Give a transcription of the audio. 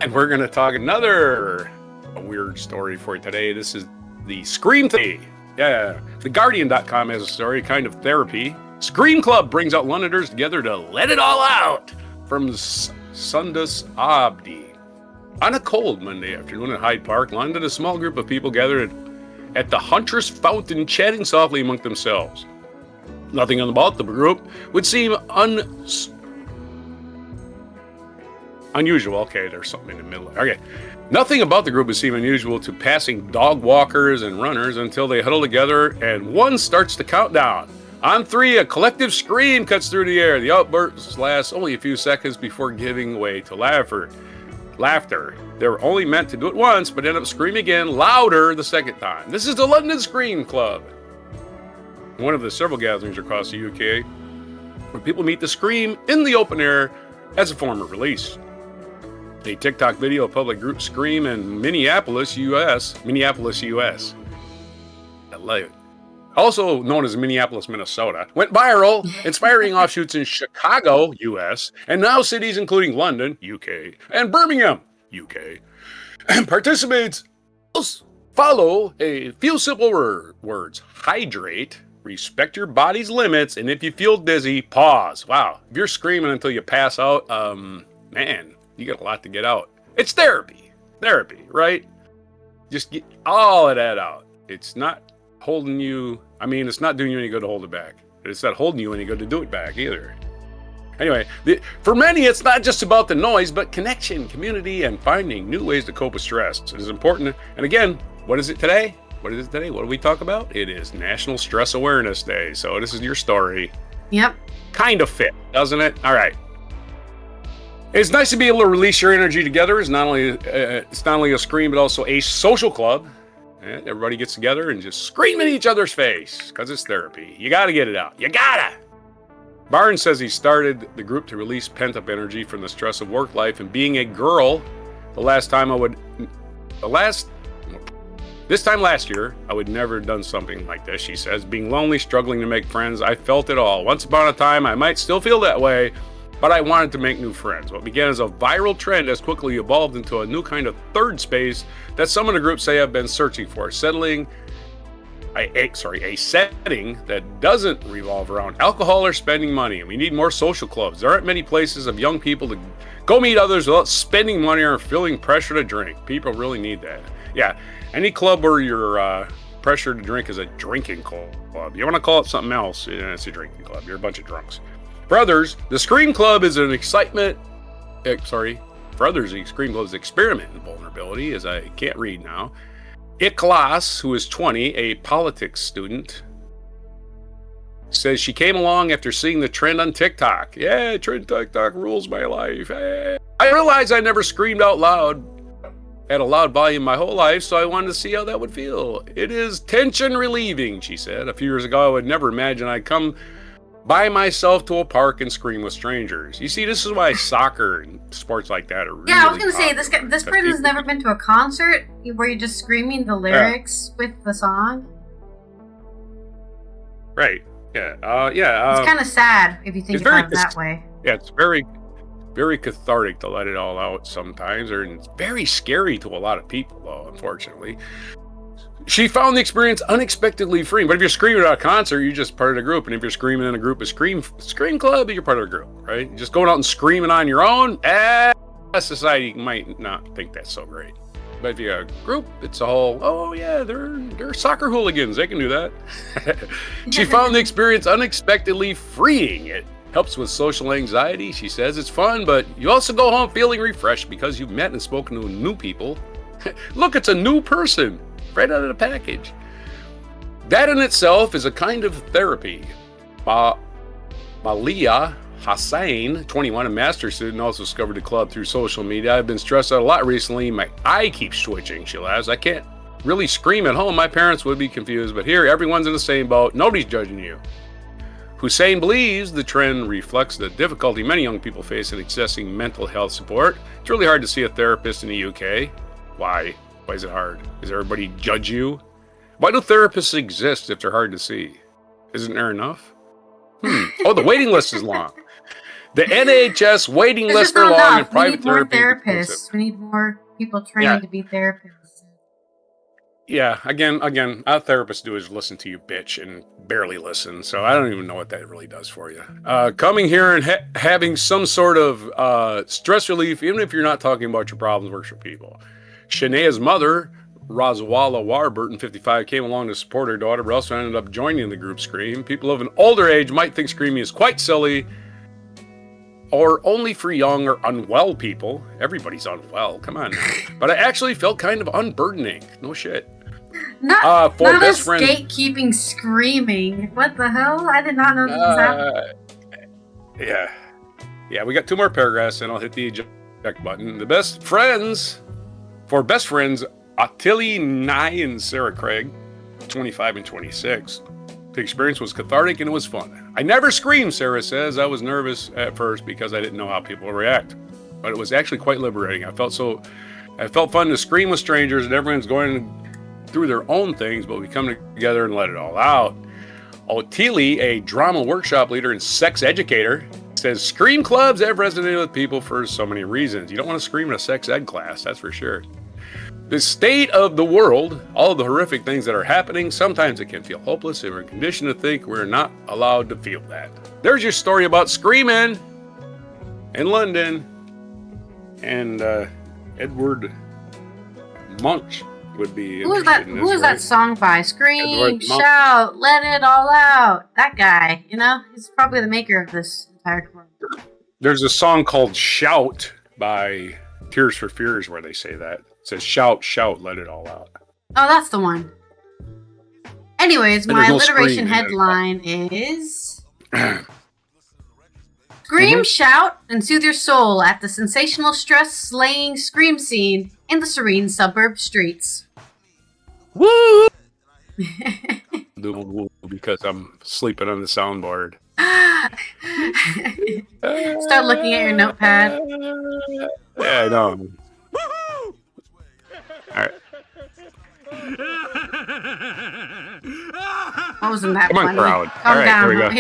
And we're going to talk another weird story for today. This is the Scream Thing. Yeah, TheGuardian.com has a story, kind of therapy. Scream Club brings out Londoners together to let it all out. From Sundus Abdi. On a cold Monday afternoon at Hyde Park, London, a small group of people gathered at the Huntress Fountain, chatting softly among themselves. Nothing about the group would seem unusual. Okay, there's something in the middle. Okay. Nothing about the group would seem unusual to passing dog walkers and runners until they huddle together and one starts to count down. On three, a collective scream cuts through the air. The outbursts last only a few seconds before giving way to laughter. They were only meant to do it once, but end up screaming again, louder the second time. This is the London Scream Club, one of the several gatherings across the UK where people meet to scream in the open air as a form of release. A TikTok video of public group scream in Minneapolis, US. I love it. Also known as Minneapolis, Minnesota, went viral, inspiring offshoots in Chicago, US, and now cities including London, UK, and Birmingham, UK. And participants follow a few simple words. Hydrate, respect your body's limits, and if you feel dizzy, pause. Wow, if you're screaming until you pass out, man, you got a lot to get out. It's therapy, right? Just get all of that out. It's not holding you, it's not doing you any good to hold it back. It's not holding you any good to do it back either. Anyway, for many, it's not just about the noise, but connection, community, and finding new ways to cope with stress. It is important. And again, what is it today? What do we talk about? It is National Stress Awareness Day. So this is your story. Yep. Kind of fit, doesn't it? All right. It's nice to be able to release your energy together. It's not only a scream, but also a social club. And everybody gets together and just scream in each other's face because it's therapy. You got to get it out. You gotta. Barnes says he started the group to release pent-up energy from the stress of work life and being a girl. This time last year, I would never have done something like this, she says. Being lonely, struggling to make friends, I felt it all. Once upon a time, I might still feel that way, but I wanted to make new friends. What began as a viral trend has quickly evolved into a new kind of third space that some of the groups say have been searching for, a setting that doesn't revolve around alcohol or spending money. And we need more social clubs. There aren't many places of young people to go meet others without spending money or feeling pressure to drink. People really need that. Yeah, any club where you're pressure to drink is a drinking club. You want to call it something else, it's a drinking club. You're a bunch of drunks. Brothers, the Scream Club is an experiment in vulnerability, as I can't read now. Iklas, who is 20, a politics student, says she came along after seeing the trend on TikTok. Yeah, trend TikTok rules my life. Hey. I realized I never screamed out loud at a loud volume my whole life, so I wanted to see how that would feel. It is tension relieving, she said. A few years ago, I would never imagine I'd come by myself to a park and scream with strangers. You see, this is why soccer and sports like that are really I was going to say, popular. this person's never been to a concert where you're just screaming the lyrics with the song. Right. Yeah. It's kind of sad if you think about it that way. Yeah, it's very, very cathartic to let it all out sometimes, and it's very scary to a lot of people, though, unfortunately. She found the experience unexpectedly freeing. But if you're screaming at a concert, you're just part of the group. And if you're screaming in a group of Scream Club, you're part of the group, right? You're just going out and screaming on your own, society might not think that's so great. But if you're a group, it's a whole, oh yeah, they're soccer hooligans. They can do that. She found the experience unexpectedly freeing. It helps with social anxiety. She says it's fun, but you also go home feeling refreshed because you've met and spoken to new people. Look, it's a new person. Right out of the package. That in itself is a kind of therapy. Malia Hossain, 21, a master's student, also discovered the club through social media. I've been stressed out a lot recently. My eye keeps twitching, she laughs. I can't really scream at home. My parents would be confused, but here everyone's in the same boat. Nobody's judging you. Hussein believes the trend reflects the difficulty many young people face in accessing mental health support. It's really hard to see a therapist in the UK. Why? Why is it hard? Does everybody judge you? Why do therapists exist if they're hard to see? Isn't there enough? Oh, the waiting list is long. The NHS waiting It's list just for not long enough. and We private need more therapy is expensive. therapists. We need more people trained Yeah. to be therapists. Yeah, again, all therapists do is listen to you bitch and barely listen. So I don't even know what that really does for you. Coming here and having some sort of stress relief, even if you're not talking about your problems, works for people. Shanae's mother, Roswalla Warburton, 55, came along to support her daughter, but also ended up joining the group Scream. People of an older age might think screaming is quite silly, or only for young or unwell people. Everybody's unwell, come on now. But I actually felt kind of unburdening. No shit. Not For us best friends, gatekeeping screaming. What the hell? I did not know this was happening. yeah. We got 2 more paragraphs, and I'll hit the eject button. The best friends, for best friends, Ottilie Nye and Sarah Craig, 25 and 26. The experience was cathartic and it was fun. I never screamed, Sarah says. I was nervous at first because I didn't know how people would react, but it was actually quite liberating. I felt fun to scream with strangers, and everyone's going through their own things, but we come together and let it all out. Ottilie, a drama workshop leader and sex educator, says scream clubs have resonated with people for so many reasons. You don't want to scream in a sex ed class, that's for sure. The state of the world, all of the horrific things that are happening, sometimes it can feel hopeless, and we're conditioned to think we're not allowed to feel that. There's your story about screaming in London. And Edward Munch would be Who is interested in this, Who is right? that song by? Scream, Edward Munch. shout, let it all out. That guy, he's probably the maker of this entire chorus. There's a song called Shout by Tears for Fears where they say that. It says, shout, shout, let it all out. Oh, that's the one. Anyways, And my there's no alliteration scream in it. headline is Scream, shout, and soothe your soul at the sensational stress-slaying scream scene in the serene suburb streets. Woo! Because I'm sleeping on the soundboard. Start looking at your notepad. Yeah, I know. All right. What was in that? Come on, funny? crowd. Calm All right, down. here we go.